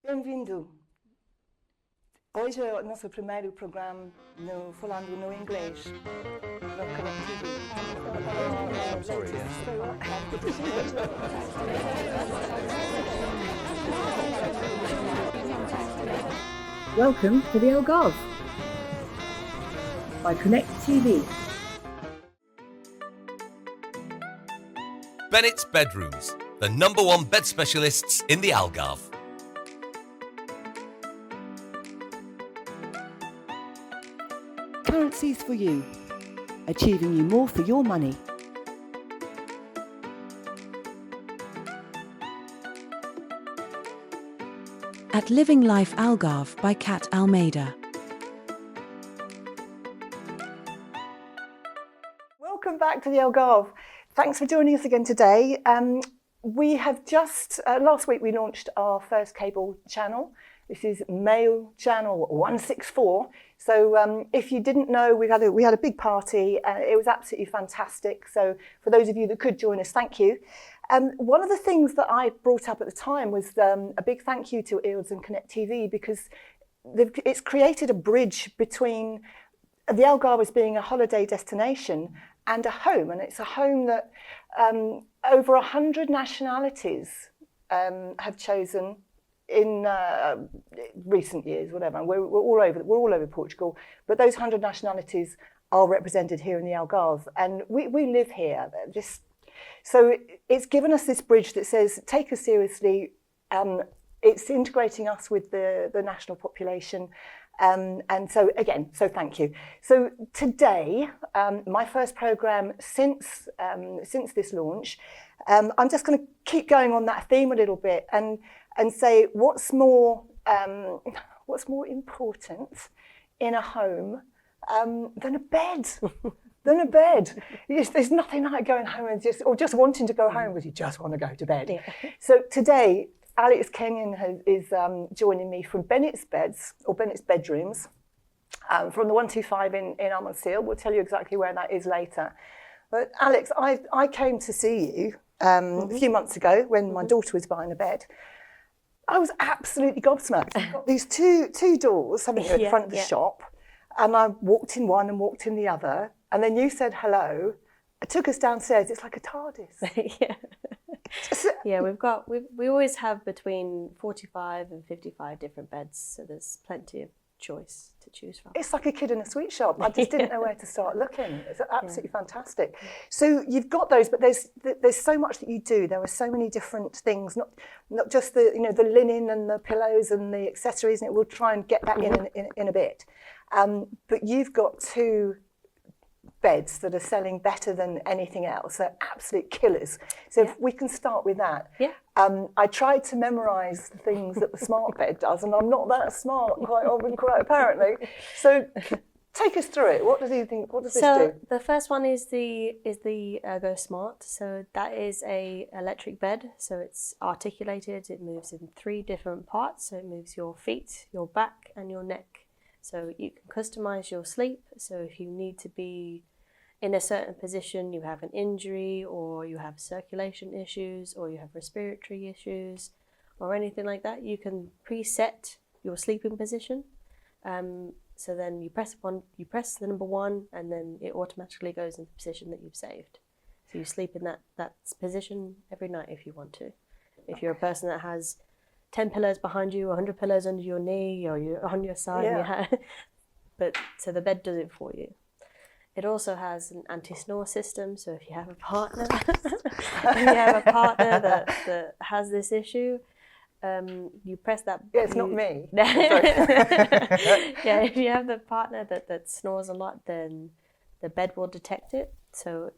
Bem-vindo! Hoje é o nosso primeiro programa falando no inglês, no Conectv. Welcome to the Algarve by Conectv. Bennetts Bedrooms, the #1 bed specialists in the Algarve. Currencies for you, achieving you more for your money. At Living Life Algarve by Catherine Almeida. Welcome back to the Algarve. Thanks for joining us again today. We have just, last week we launched our first cable channel. This is Mail Channel 164. So if you didn't know, we had a big party. It was absolutely fantastic. So for those of you that could join us, thank you. One of the things that I brought up at the time was a big thank you to ILDS and Conectv, because it's created a bridge between the Algarve as being a holiday destination and a home. And it's a home that over 100 nationalities have chosen in recent years, whatever. We're all over Portugal, but those 100 nationalities are represented here in the Algarve, and we live here. So it's given us this bridge that says, take us seriously. It's integrating us with the national population. And so again, so thank you. So today, my first programme since this launch, I'm just going to keep going on that theme a little bit and say what's more important in a home than a bed. Than a bed. There's nothing like going home and just wanting to go home because you just want to go to bed. Yeah. So today, Alex Kenyon is joining me from Bennetts Bedrooms, from the 125 in Armondseel. We'll tell you exactly where that is later. But Alex, I came to see you a few months ago when my daughter was buying a bed. I was absolutely gobsmacked. You've got these two doors, haven't you, at the front of the shop, and I walked in one and walked in the other, and then you said hello. It took us downstairs. It's like a TARDIS. Yeah, we always have between 45 and 55 different beds, so there's plenty of choice to choose from. It's like a kid in a sweet shop. I just didn't know where to start looking. It's absolutely fantastic. So you've got those, but there's so much that you do. There are so many different things, not just the linen and the pillows and the accessories, and we'll try and get that in a bit. But you've got two beds that are selling better than anything else. They're absolute killers. So if we can start with that. Yeah. I tried to memorise the things that the smart bed does, and I'm not that smart quite apparently. So take us through it. What does he think? What does this do? So the first one is the Ergo Smart. So that is a electric bed. So it's articulated. It moves in 3 different parts. So it moves your feet, your back, and your neck. So you can customise your sleep. So if you need to be in a certain position, you have an injury, or you have circulation issues, or you have respiratory issues, or anything like that, you can preset your sleeping position. So then you press the number 1, and then it automatically goes into the position that you've saved. So you sleep in that position every night if you want to. If you're a person that has 10 pillows behind you, 100 pillows under your knee, or you're on your side, so the bed does it for you. It also has an anti-snore system, so if you have a partner, that has this issue, you press that. Yeah, it's not me. Yeah, if you have the partner that snores a lot, then the bed will detect it. So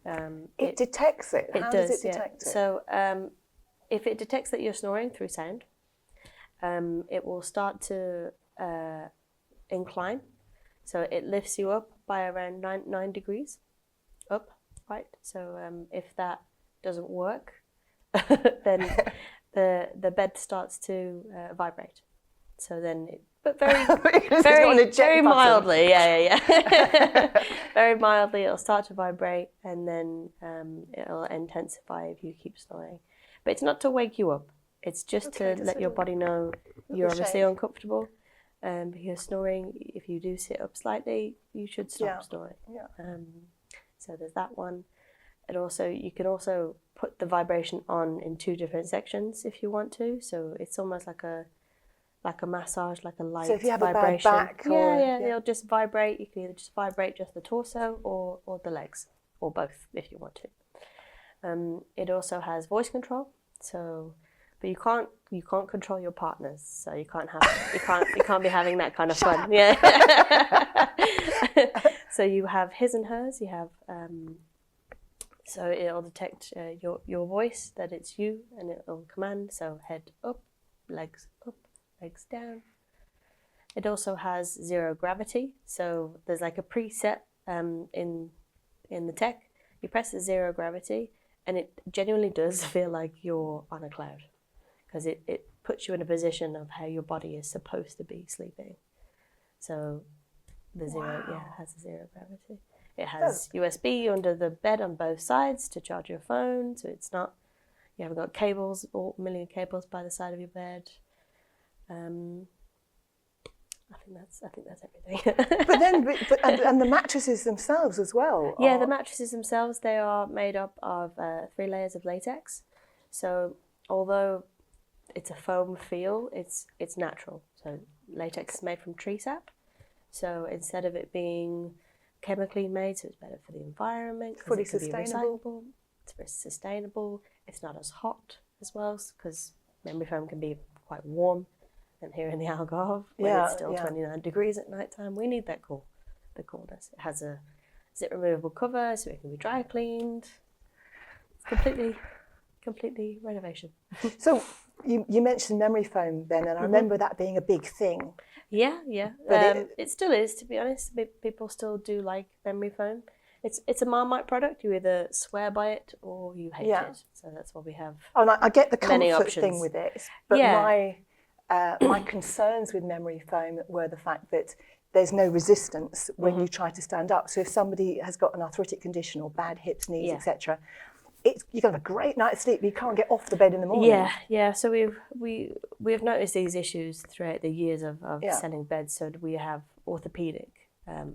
it detects it. How does it detect it? So if it detects that you're snoring through sound, it will start to incline. So it lifts you up by around 9 degrees up, right? So if that doesn't work, then the bed starts to vibrate. So then, but very mildly, very mildly, it'll start to vibrate, and then it'll intensify if you keep snoring. But it's not to wake you up. It's just to let your body know you're obviously shade. uncomfortable. Because snoring, if you do sit up slightly, you should stop snoring. Yeah. So there's that one. You can also put the vibration on in 2 different sections if you want to. So it's almost like a massage, like a light vibration. So if you have a bad back, it'll just vibrate. You can either just vibrate just the torso or the legs, or both if you want to. It also has voice control. But you can't control your partners, so you can't be having that kind of fun. Yeah. So you have his and hers. You have so it'll detect your voice, that it's you, and it'll command. So head up, legs down. It also has 0 gravity. So there's like a preset in the tech. You press the 0 gravity, and it genuinely does feel like you're on a cloud. Because it puts you in a position of how your body is supposed to be sleeping. So the 0, it has a 0 gravity. It has USB under the bed on both sides to charge your phone, so it's not, you haven't got cables, or a million cables by the side of your bed. I think that's everything. and the mattresses themselves as well. Yeah, the mattresses themselves, they are made up of 3 layers of latex. So although it's a foam feel, it's natural. So latex is made from tree sap. So instead of it being chemically made, so it's better for the environment. Fully sustainable. It's very sustainable. It's not as hot as well, because memory foam can be quite warm. And here in the Algarve, when it's still 29 degrees at night time, we need the coolness. It has a zip removable cover, so it can be dry cleaned. It's completely renovation. So you mentioned memory foam, Ben, and I remember that being a big thing. Yeah. But it still is, to be honest. People still do like memory foam. It's a Marmite product. You either swear by it or you hate it. So that's what we have. Oh, and I get the many comfort options. thing with it, but my concerns with memory foam were the fact that there's no resistance when you try to stand up. So if somebody has got an arthritic condition or bad hips, knees, etc., you can have a great night's sleep, but you can't get off the bed in the morning. Yeah. So we've noticed these issues throughout the years of selling beds. So we have orthopedic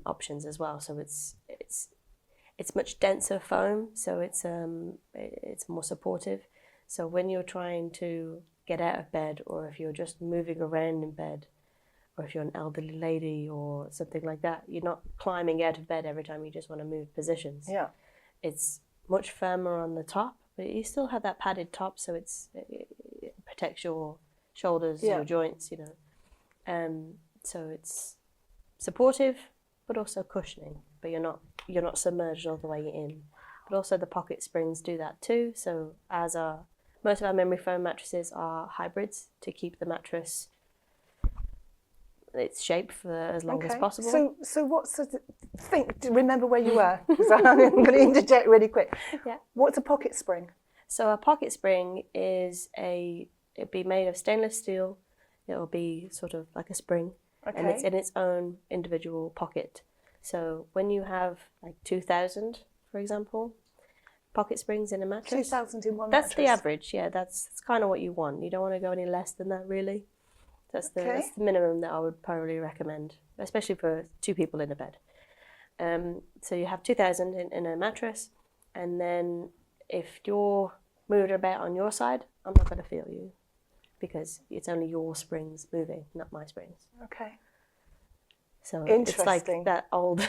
options as well. So it's much denser foam, so it's more supportive. So when you're trying to get out of bed, or if you're just moving around in bed, or if you're an elderly lady or something like that, you're not climbing out of bed every time you just want to move positions. Yeah, it's much firmer on the top, but you still have that padded top, so it protects your shoulders, your joints, so it's supportive, but also cushioning. But you're not submerged all the way in. But also the pocket springs do that too. So most of our memory foam mattresses are hybrids to keep the mattress its shape for as long as possible. So what's remember where you were? I'm going to interject really quick. Yeah. What's a pocket spring? So a pocket spring it'd be made of stainless steel. It'll be sort of like a spring, and it's in its own individual pocket. So when you have like 2,000, for example, pocket springs in a mattress. 2,000 in one mattress? That's the average, yeah. That's kind of what you want. You don't want to go any less than that, really. That's the minimum that I would probably recommend, especially for 2 people in a bed. So you have 2,000 in a mattress, and then if you're moving about on your side, I'm not going to feel you, because it's only your springs moving, not my springs. Okay. So it's like the old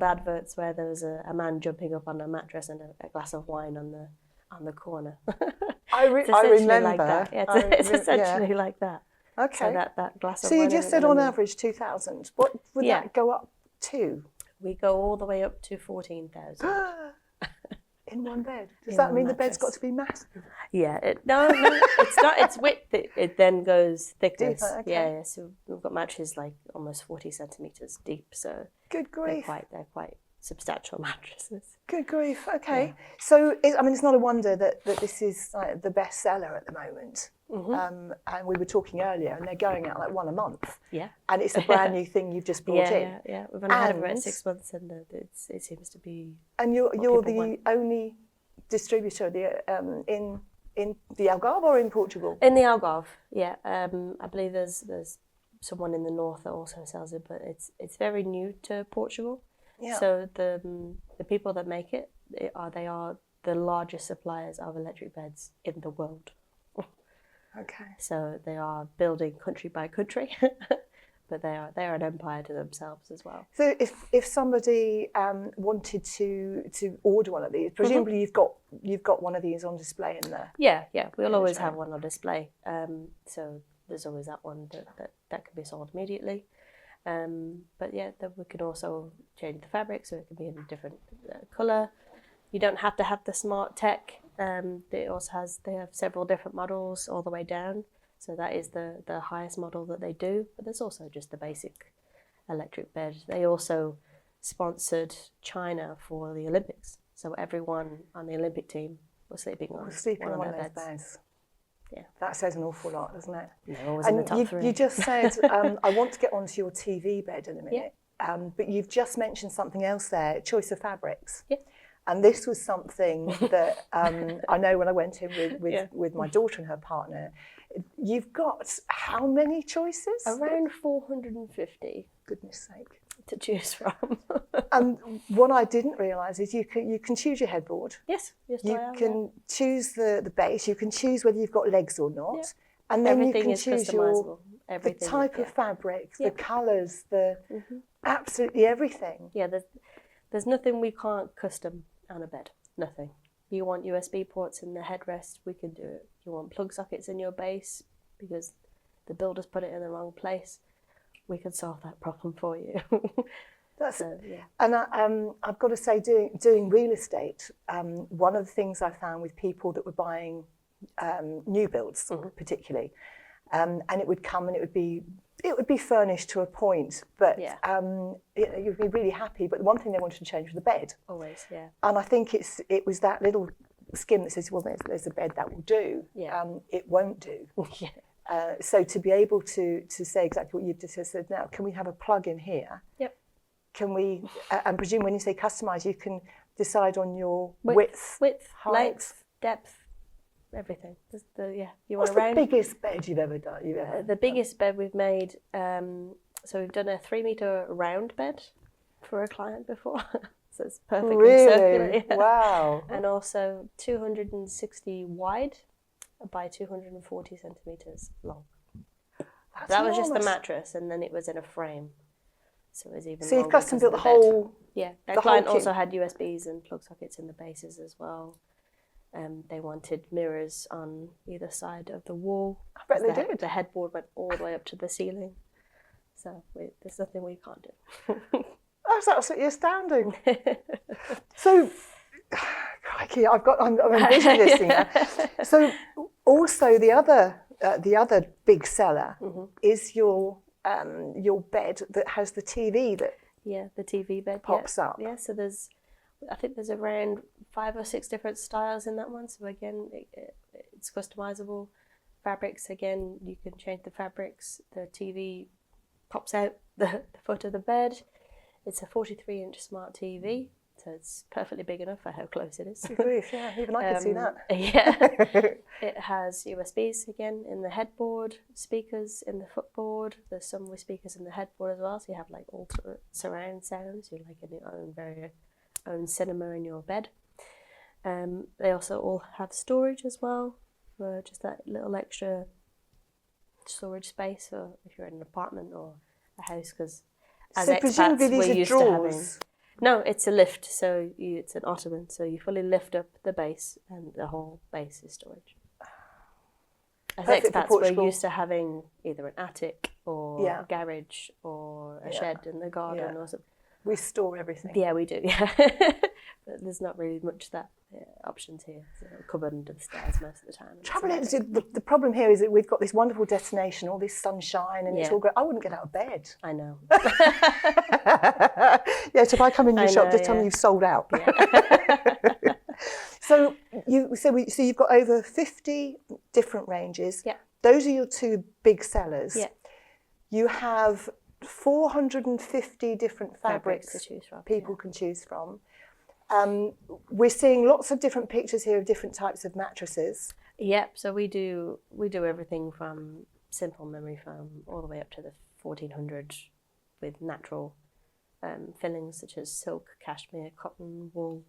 adverts where there was a man jumping up on a mattress and a glass of wine on the corner. I remember. Like that. Yeah, it's essentially like that. Okay. So that glass of wine. wine. So you just said on average 2,000. What would that go up to? We go all the way up to 14,000. In one bed? Does that mean the bed's got to be massive? Yeah. No, it's not. It's width. It then goes thickness. Deeper, okay. Yeah. So we've got mattresses like almost 40 centimeters deep. So good grief. They're quite substantial mattresses. Good grief. Okay. Yeah. So it's not a wonder that this is like the best seller at the moment. Mm-hmm. And we were talking earlier, and they're going out like one a month. Yeah. And it's a brand new thing you've just brought in. Yeah. We've only had it for about 6 months, and it seems to be. And you're the only distributor in in the Algarve or in Portugal? In the Algarve, yeah. I believe there's someone in the north that also sells it, but it's very new to Portugal. Yeah. So the people that make it, they are the largest suppliers of electric beds in the world. Okay. So they are building country by country, but they are an empire to themselves as well. So if somebody wanted to order one of these, presumably you've got one of these on display in there. Yeah. We'll the always showroom. have one on display. So there's always that one that can be sold immediately. But yeah, then we can also change the fabric so it can be in a different colour. You don't have to have the smart tech. They have several different models all the way down. So that is the highest model that they do. But there's also just the basic electric bed. They also sponsored China for the Olympics. So everyone on the Olympic team was sleeping on one of those their beds. beds. Yeah. That says an awful lot, doesn't it? They're always in the top three. You just said, I want to get onto your TV bed in a minute, but you've just mentioned something else there, choice of fabrics. Yeah. And this was something that I know when I went in with my daughter and her partner, you've got how many choices? Around 450 Goodness sake. to choose from. And what I didn't realise is you can choose your headboard. Yes, You I am, can choose the base. You can choose whether you've got legs or not. Yeah. And then Everything you can is choose customisable. the Everything, type yeah. of fabric, Yeah. the colours, absolutely everything. Yeah, there's nothing we can't custom on a bed. Nothing. You want USB ports in the headrest, we can do it. You want plug sockets in your base because the builders put it in the wrong place, we can solve that problem for you. And I've got to say, doing real estate, one of the things I found with people that were buying new builds, particularly, and it would come and it would be furnished to a point, but you'd be really happy. But the one thing they wanted to change was the bed. Always, yeah. And I think it was that little skim that says, well, there's a bed that will do. Yeah. It won't do. Yeah. So to be able to say exactly what you've just said now, can we have a plug in here? Yep. Can we, and presume when you say customise, you can decide on your width, height, height, length, depth, everything. You What's want the biggest bed you've ever done? The biggest bed we've made, so we've done a 3-metre round bed for a client before. So it's perfectly Really? circular. Yeah. Wow. And also 260 wide by 240 centimetres long. That was just the enormous. mattress, and then it was in a frame. So it was even So you've longer custom because built of the bed. whole. Yeah, the that client whole also kit. had USBs and plug sockets in the bases as well. They wanted mirrors on either side of the wall. I bet they did. The headboard went all the way up to the ceiling. So there's nothing we can't do. That's absolutely astounding. So, crikey, I'm envisioning this thing now. So, also the other big seller is your bed that has the TV that Yeah, the TV bed pops up. Yeah, so I think there's around 5 or 6 different styles in that one. So again, it's customizable. Fabrics, again, you can change the fabrics. The TV pops out the foot of the bed. It's a 43-inch smart TV, so it's perfectly big enough for how close it is. Good grief, yeah, even I can see that. Yeah. It has USBs again in the headboard, speakers in the footboard. There's some with speakers in the headboard as well, so you have like all surround sounds. You're like in your own cinema in your bed. They also all have storage as well, for just that little extra storage space, or if you're in an apartment or a house, because as So presumably expats we're these used are to having. drawers. No, it's a lift, so it's an ottoman, so you fully lift up the base and the whole base is storage. As Perfect for expats, we're Portugal. used to having either an attic or Yeah. a garage or a shed in the garden Yeah. or something. We store everything. Yeah, we do, yeah. But there's not really much that options here. So cupboard under the stairs most of the time. Trouble is, the problem here is that we've got this wonderful destination, all this sunshine, and it's Yeah. all great. I wouldn't get out of bed. I know. Yes, if I come in your I shop, know, just tell me yeah. you've sold out. So you've got over 50 different ranges. Yeah. Those are your two big sellers. Yeah. You have 450 different fabrics to choose from. people can choose from. We're seeing lots of different pictures here of different types of mattresses. Yep. So we do everything from simple memory foam all the way up to the 1400 with natural fillings such as silk, cashmere, cotton, wool.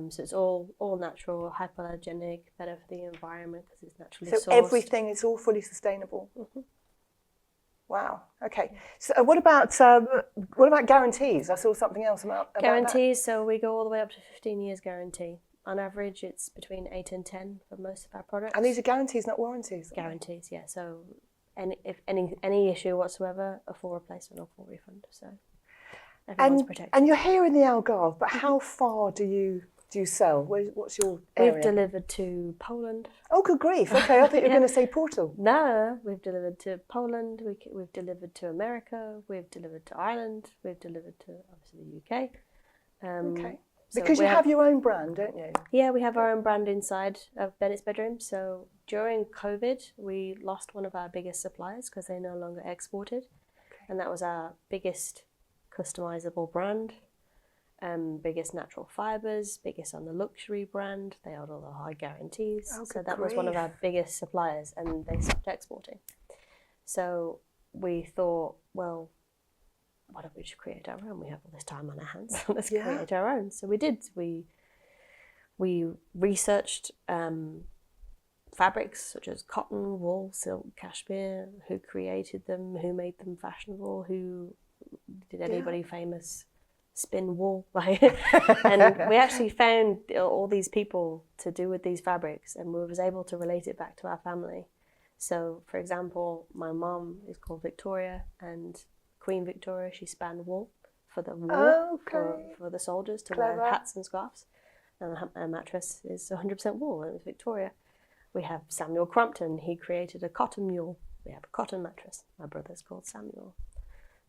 So it's all natural, hypoallergenic, better for the environment because it's naturally sourced. So everything is all fully sustainable. Mm-hmm. Wow. Okay. So what about guarantees? I saw something else about guarantees. That. So we go all the way up to 15 years guarantee. On average, it's between 8 and 10 for most of our products. And these are guarantees, not warranties. Guarantees, yeah. So if any issue whatsoever, a full replacement or full refund. So everyone's protected. And you're here in the Algarve, but how far do you sell? What's your area? We've delivered to Poland. Oh, good grief. Okay, I thought you were going to say Portugal. No, we've delivered to Poland, we've delivered to America, we've delivered to Ireland, we've delivered to, obviously, the UK. Okay. Because you have your own brand, don't you? Yeah, we have our own brand inside of Bennetts Bedrooms. So during COVID, we lost one of our biggest suppliers because they no longer exported. Okay. And that was our biggest customizable brand. Biggest natural fibres, biggest on the luxury brand. They had all the high guarantees. Oh, so that was one of our biggest suppliers and they stopped exporting. So we thought, well, why don't we just create our own? We have all this time on our hands, so let's create our own. So we did. We researched fabrics such as cotton, wool, silk, cashmere, who created them, who made them fashionable, did anybody famous spin wool, and we actually found all these people to do with these fabrics, and we was able to relate it back to our family. So, for example, my mom is called Victoria, and Queen Victoria, she spun wool for the war, for the soldiers to wear hats and scarves, and her mattress is 100% wool, and it was Victoria. We have Samuel Crumpton, he created a cotton mule. We have a cotton mattress. My brother's called Samuel.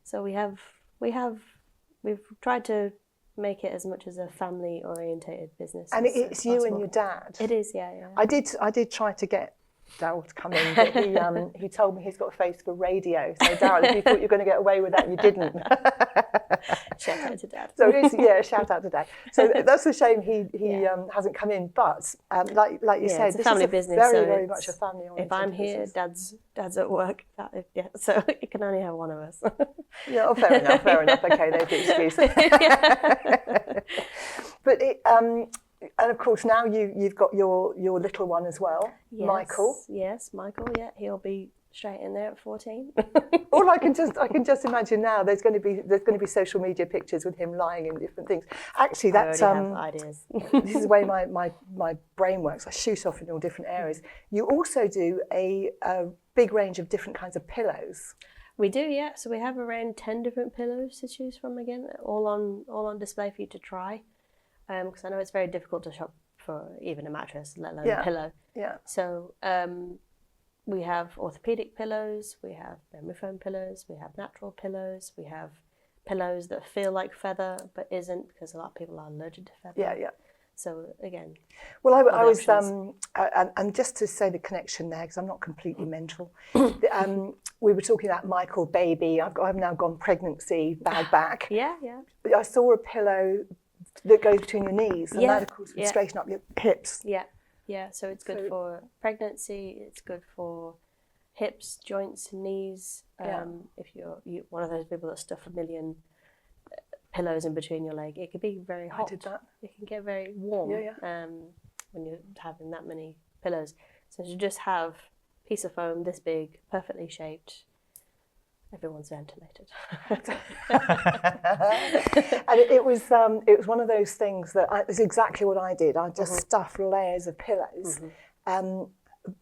So we've tried to make it as much as a family-orientated business. And it's you and your dad. It is, yeah. I did try to get Daryl to come in, but he told me he's got a face for radio. So Daryl, if you thought you were going to get away with that, you didn't. Shout out to Dad. So shout out to Dad. So that's a shame he hasn't come in. But like you said, it's a this family is business, very much a family. If I'm here, Dad's at work. So it can only have one of us. Yeah, oh, fair enough. Okay, there's the excuse. But and of course now you've got your little one as well, yes, Michael. Yes, Michael. Yeah, he'll be straight in there at 14. All I can just imagine now. There's going to be social media pictures with him lying in different things. Actually, that's I already have ideas. This is the way my brain works. I shoot off in all different areas. You also do a big range of different kinds of pillows. We do, yeah. So we have around 10 different pillows to choose from. Again, all on display for you to try. Because I know it's very difficult to shop for even a mattress, let alone a pillow. Yeah. So we have orthopedic pillows, we have memory foam pillows, we have natural pillows, we have pillows that feel like feather but isn't, because a lot of people are allergic to feather. Yeah. So again, well, I was, and just to say the connection there, because I'm not completely mental. We were talking about Michael, baby. I've now gone pregnancy, bag back. Yeah. I saw a pillow that goes between your knees, and that, of course, would straighten up your hips. Yeah. So it's good for pregnancy. It's good for hips, joints, knees. If you're one of those people that stuff a million pillows in between your leg, it could be very hot. I did that. It can get very warm. When you're having that many pillows. So to just have a piece of foam this big, perfectly shaped. Everyone's ventilated. And it was one of those things that it was exactly what I did. I just stuffed layers of pillows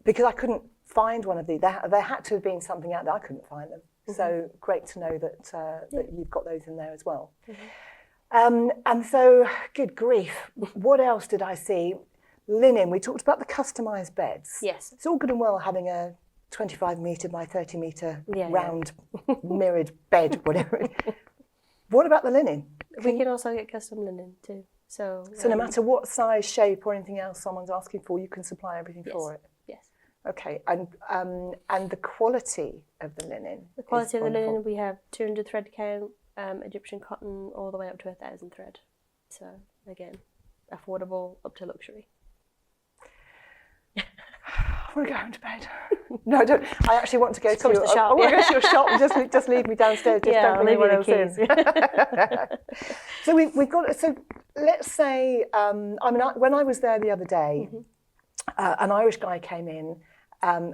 because I couldn't find one of these. There had to have been something out there. I couldn't find them. So great to know that you've got those in there as well. And so, good grief, what else did I see? Linen. We talked about the customised beds. Yes. It's all good and well having a 25 metre by 30 metre round mirrored bed, whatever. What about the linen? We can also get custom linen too. So no matter what size, shape or anything else someone's asking for, you can supply everything for it? Yes. Okay, and the quality of the linen? The quality of the linen, we have 200 thread count, Egyptian cotton, all the way up to 1,000 thread. So again, affordable up to luxury. I want to go home to bed. No, I don't. I actually want to go come to the shop, I want to go to your shop and just leave me downstairs. Just Yeah, don't bring leave anyone you else the in. So we've got. So let's say, when I was there the other day, an Irish guy came in,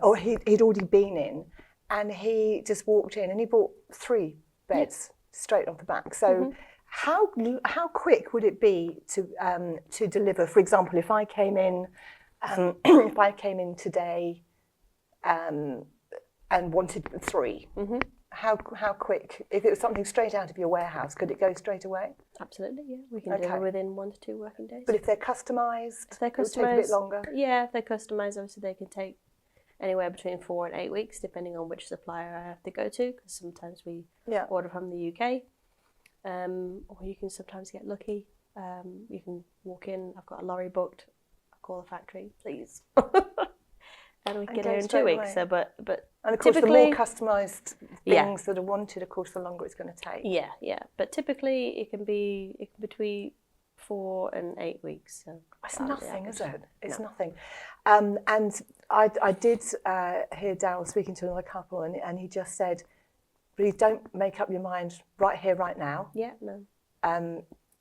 or he'd already been in, and he just walked in and he bought 3 beds straight off the back. So how quick would it be to deliver? For example, if I came in, today, and wanted 3, how quick? If it was something straight out of your warehouse, could it go straight away? Absolutely, yeah. We can do it within 1 to 2 working days. But if they're customised, it will take a bit longer. Yeah, if they're customised, obviously they can take anywhere between 4 and 8 weeks, depending on which supplier I have to go to, because sometimes we order from the UK, or you can sometimes get lucky. You can walk in, I've got a lorry booked, I call the factory, please. And we can get here in 2 weeks. So, but and of course, the typically, more customised things that are wanted, of course, the longer it's going to take. Yeah. But typically, it can be between 4 and 8 weeks. So it's nothing, is it? It's nothing. And I did hear Daryl speaking to another couple, and he just said, "Please don't make up your mind right here, right now. Yeah, no.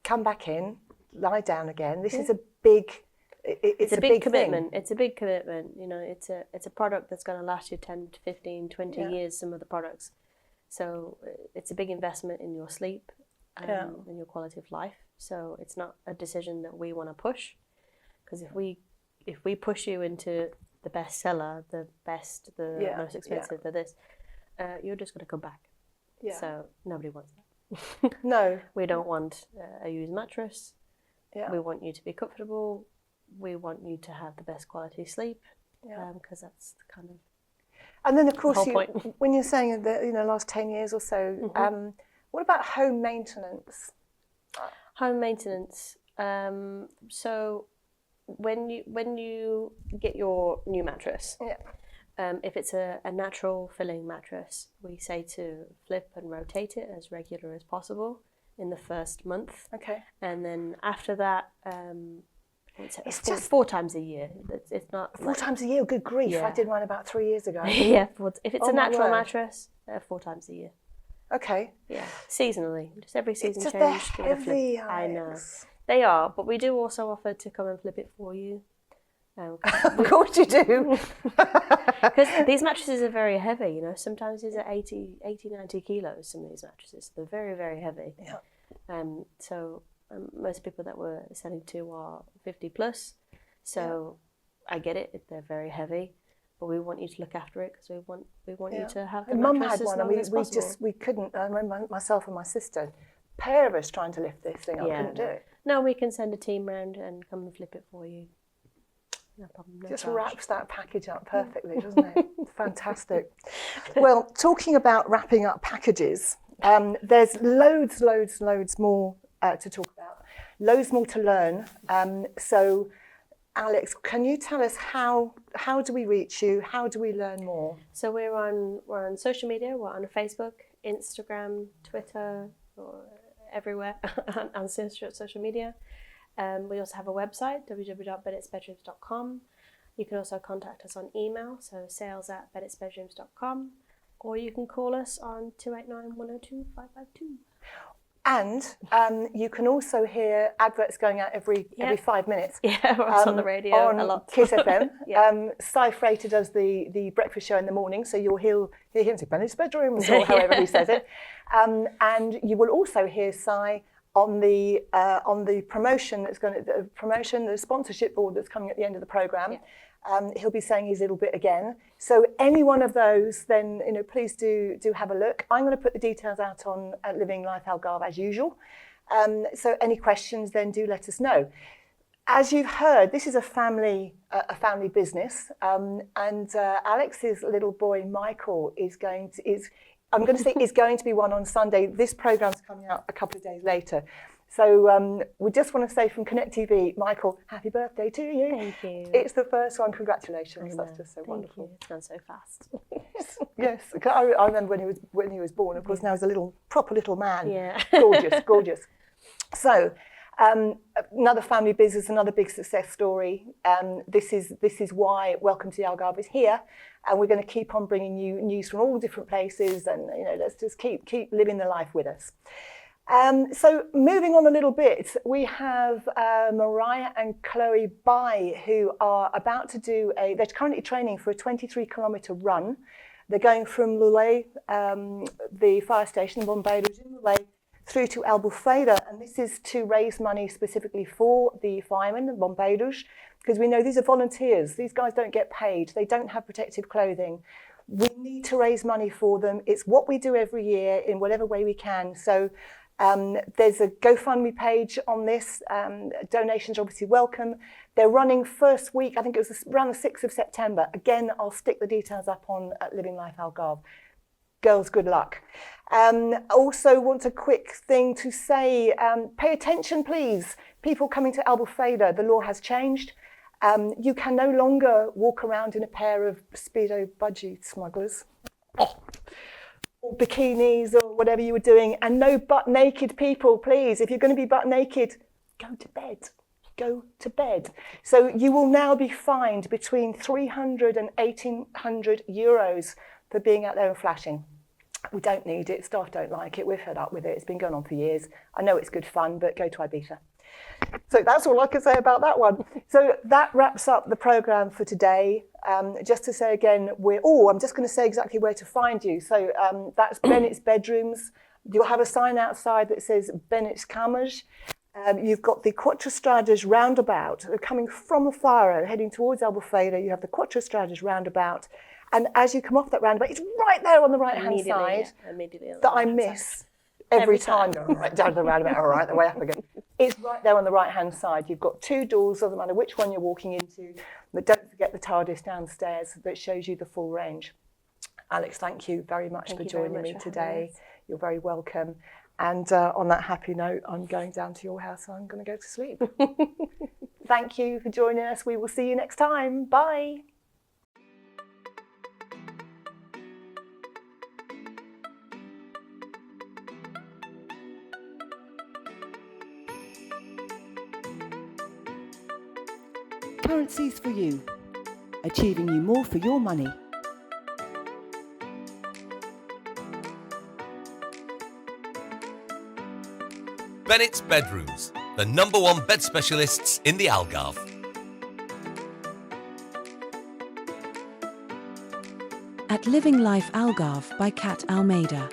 Come back in, lie down again. This is a big." It's a big commitment. thing. It's a big commitment. You know, it's a product that's going to last you 10 to 15, 20 years, some of the products. So it's a big investment in your sleep and in your quality of life. So it's not a decision that we want to push, because if we push you into the best seller, the best, the most expensive, the this, you're just going to come back. Yeah. So nobody wants that. No. We don't want a used mattress. Yeah. We want you to be comfortable. We want you to have the best quality sleep, because that's kind of. And then, of course, the whole point. When you're saying that last 10 years or so, what about home maintenance? Home maintenance. So when you get your new mattress, if it's a natural filling mattress, we say to flip and rotate it as regular as possible in the first month. Okay. And then after that. It's just 4 times a year. It's not 4 times a year. Good grief! Yeah. I did mine about 3 years ago. Yeah, if it's a natural mattress, 4 times a year. Okay. Yeah, seasonally, just every season it's change. Just heavy. I know they are, but we do also offer to come and flip it for you. Of course you do. Because these mattresses are very heavy. You know, sometimes these are 80, 90 kilos. Some of these mattresses, they're very, very heavy. Yeah. So. Most people that we're selling to are 50 plus, so I get it. They're very heavy, but we want you to look after it, because we want you to have the Mum mattress had as one, long and as possible. we couldn't. I remember myself and my sister, pair of us trying to lift this thing up, couldn't do it. No, we can send a team round and come and flip it for you. No problem. No just charge. Wraps that package up perfectly, doesn't it? Fantastic. Well, talking about wrapping up packages, there's loads more to talk about. Loads more to learn. So, Alex, can you tell us how do we reach you? How do we learn more? So we're on social media. We're on Facebook, Instagram, Twitter, or everywhere on social media. We also have a website, www.bennettsbedrooms.com. You can also contact us on email, so sales@bennettsbedrooms.com, or you can call us on 289 102 552. And you can also hear adverts going out every 5 minutes. Yeah, on the radio on a lot. Kiss FM. Cy Frater does the breakfast show in the morning, so you'll hear him say Bennetts Bedrooms, or however he says it. And you will also hear Cy on the promotion the sponsorship board that's coming at the end of the programme. Yeah. He'll be saying his little bit again. So any one of those, then please do have a look. I'm going to put the details out on Living Life Algarve as usual. So any questions, then do let us know. As you've heard, this is a family business, and Alex's little boy Michael is going to be one on Sunday. This programme's coming out a couple of days later. So we just want to say from Conectv, Michael, happy birthday to you. Thank you. It's the first one. Congratulations. That's just so wonderful. You. It's gone so fast. Yes. I remember when he was born. Of course, now he's a proper little man. Yeah. Gorgeous. So Another family business, another big success story. This is why Welcome to the Algarve is here, and we're going to keep on bringing you news from all different places, and let's just keep living the life with us. So moving on a little bit, we have Mariah and Chloe Bai, who are about to do they're currently training for a 23-kilometre run. They're going from Lulé, the fire station, Bombeiros in Lulé, through to Albufeira, and this is to raise money specifically for the firemen, the Bombeiros, because we know these are volunteers. These guys don't get paid. They don't have protective clothing. We need to raise money for them. It's what we do every year in whatever way we can. So there's a GoFundMe page on this. Donations are obviously welcome. They're running first week, I think it was around the 6th of September. Again, I'll stick the details up on Living Life Algarve. Girls, good luck. Also want a quick thing to say, pay attention please. People coming to Albufeira, the law has changed. You can no longer walk around in a pair of Speedo budgie smugglers. Or bikinis or whatever you were doing, and no butt naked people, please. If you're going to be butt naked, go to bed. Go to bed. So you will now be fined between 300 and 1,800 euros for being out there and flashing. We don't need it. Staff don't like it. We're fed up with it. It's been going on for years. I know it's good fun, but go to Ibiza. So that's all I can say about that one. So that wraps up the programme for today. Just to say again, I'm just going to say exactly where to find you. So that's Bennetts Bedrooms. You'll have a sign outside that says Bennetts Camas. You've got the Quatro Estradas roundabout. Coming from the Faro, heading towards Albufeira, you have the Quatro Estradas roundabout. And as you come off that roundabout, it's right there on the right-hand side that I miss every time. Go right down to the roundabout, all right, the way up again. It's right there on the right-hand side. You've got two doors, doesn't matter which one you're walking into, but don't forget the TARDIS downstairs that shows you the full range. Alex, thank you very much for joining me today. You're very welcome. And on that happy note, I'm going down to your house and I'm going to go to sleep. Thank you for joining us. We will see you next time. Bye. Currencies for you, achieving you more for your money. Bennetts Bedrooms, the #1 bed specialists in the Algarve. At Living Life Algarve by Catherine Almeida.